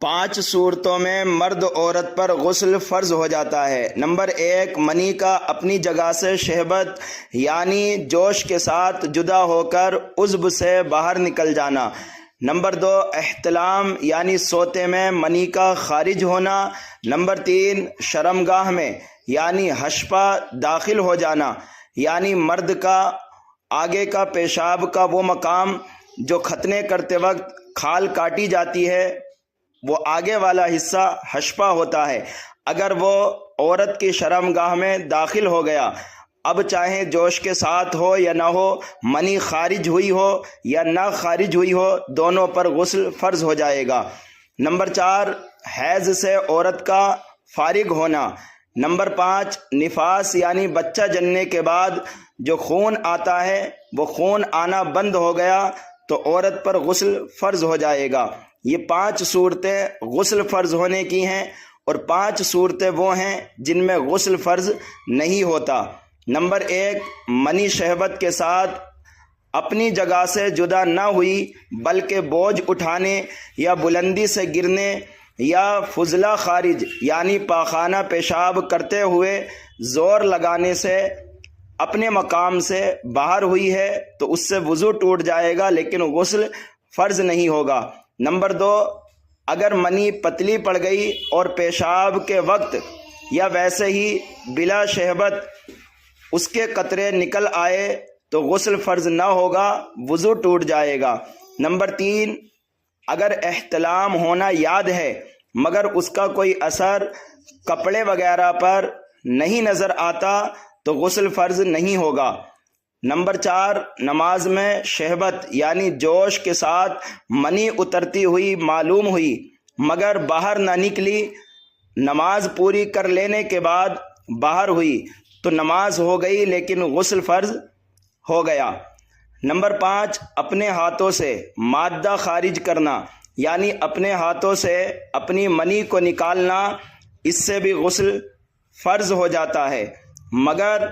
5 صورتوں میں مرد عورت پر غسل فرض ہو جاتا ہے۔ نمبر 1، منی کا اپنی جگہ سے شہبت یعنی جوش کے ساتھ جدا ہو کر عضو سے باہر نکل جانا۔ نمبر 2، احتلام یعنی سوتے میں منی کا خارج ہونا۔ نمبر 3، شرمگاہ میں یعنی ہشپا داخل ہو جانا، یعنی مرد کا آگے کا پیشاب کا وہ مقام جو ختنے کرتے وقت کھال کاٹی جاتی ہے، وہ آگے والا حصہ ہشپا ہوتا ہے۔ اگر وہ عورت کی شرمگاہ میں داخل ہو گیا، اب چاہے جوش کے ساتھ ہو یا نہ ہو، منی خارج ہوئی ہو یا نہ خارج ہوئی ہو، دونوں پر غسل فرض ہو جائے گا۔ نمبر 4، حیض سے عورت کا فارغ ہونا۔ نمبر 5، نفاس یعنی بچہ جننے کے بعد جو خون آتا ہے، وہ خون آنا بند ہو گیا تو عورت پر غسل فرض ہو جائے گا۔ یہ 5 صورتیں غسل فرض ہونے کی ہیں، اور 5 صورتیں وہ ہیں جن میں غسل فرض نہیں ہوتا۔ نمبر 1، منی شہوت کے ساتھ اپنی جگہ سے جدا نہ ہوئی بلکہ بوجھ اٹھانے یا بلندی سے گرنے یا فضلہ خارج یعنی پاخانہ پیشاب کرتے ہوئے زور لگانے سے اپنے مقام سے باہر ہوئی ہے تو اس سے وضو ٹوٹ جائے گا، لیکن غسل فرض نہیں ہوگا۔ نمبر 2، اگر منی پتلی پڑ گئی اور پیشاب کے وقت یا ویسے ہی بلا شہبت اس کے قطرے نکل آئے تو غسل فرض نہ ہوگا، وضو ٹوٹ جائے گا۔ نمبر 3، اگر احتلام ہونا یاد ہے مگر اس کا کوئی اثر کپڑے وغیرہ پر نہیں نظر آتا تو غسل فرض نہیں ہوگا۔ نمبر 4، نماز میں شہبت یعنی جوش کے ساتھ منی اترتی ہوئی معلوم ہوئی مگر باہر نہ نکلی، نماز پوری کر لینے کے بعد باہر ہوئی تو نماز ہو گئی لیکن غسل فرض ہو گیا۔ نمبر 5، اپنے ہاتھوں سے مادہ خارج کرنا یعنی اپنے ہاتھوں سے اپنی منی کو نکالنا، اس سے بھی غسل فرض ہو جاتا ہے، مگر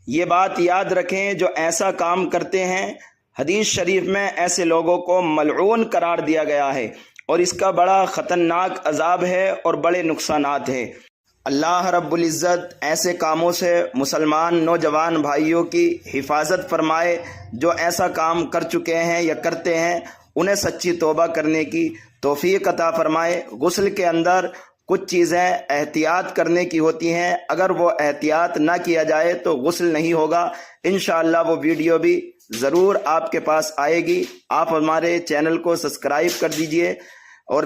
یہ بات یاد رکھیں جو ایسا کام کرتے ہیں، حدیث شریف میں ایسے لوگوں کو ملعون قرار دیا گیا ہے اور اس کا بڑا خطرناک عذاب ہے اور بڑے نقصانات ہیں۔ اللہ رب العزت ایسے کاموں سے مسلمان نوجوان بھائیوں کی حفاظت فرمائے۔ جو ایسا کام کر چکے ہیں یا کرتے ہیں انہیں سچی توبہ کرنے کی توفیق عطا فرمائے۔ غسل کے اندر کچھ چیزیں احتیاط کرنے کی ہوتی ہیں، اگر وہ احتیاط نہ کیا جائے تو غسل نہیں ہوگا۔ انشاءاللہ وہ ویڈیو بھی ضرور آپ کے پاس آئے گی۔ آپ ہمارے چینل کو سبسکرائب کر دیجئے اور